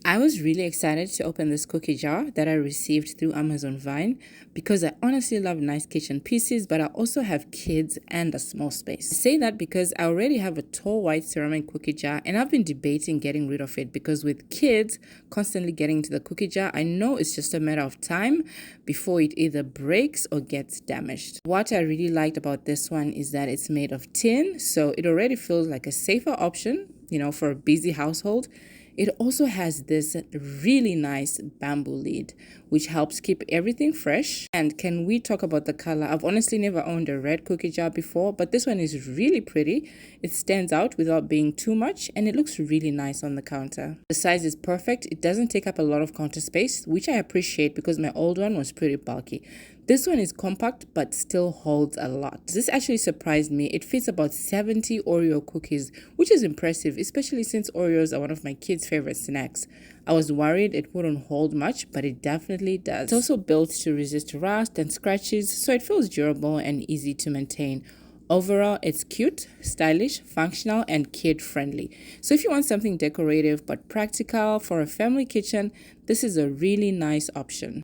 I was really excited to open this cookie jar that I received through Amazon Vine because I honestly love nice kitchen pieces, but I also have kids and a small space. I say that because I already have a tall white ceramic cookie jar and I've been debating getting rid of it because with kids constantly getting into the cookie jar, I know it's just a matter of time before it either breaks or gets damaged. What I really liked about this one is that it's made of tin, so it already feels like a safer option, for a busy household. It also has this really nice bamboo lid, which helps keep everything fresh. And can we talk about the color? I've honestly never owned a red cookie jar before, but this one is really pretty. It stands out without being too much, and it looks really nice on the counter. The size is perfect. It doesn't take up a lot of counter space, which I appreciate because my old one was pretty bulky. This one is compact but still holds a lot. This actually surprised me. It fits about 70 Oreo cookies, which is impressive, especially since Oreos are one of my kids' favorite snacks. I was worried it wouldn't hold much, but it definitely does. It's also built to resist rust and scratches, so it feels durable and easy to maintain. Overall, it's cute, stylish, functional, and kid-friendly. So if you want something decorative but practical for a family kitchen, this is a really nice option.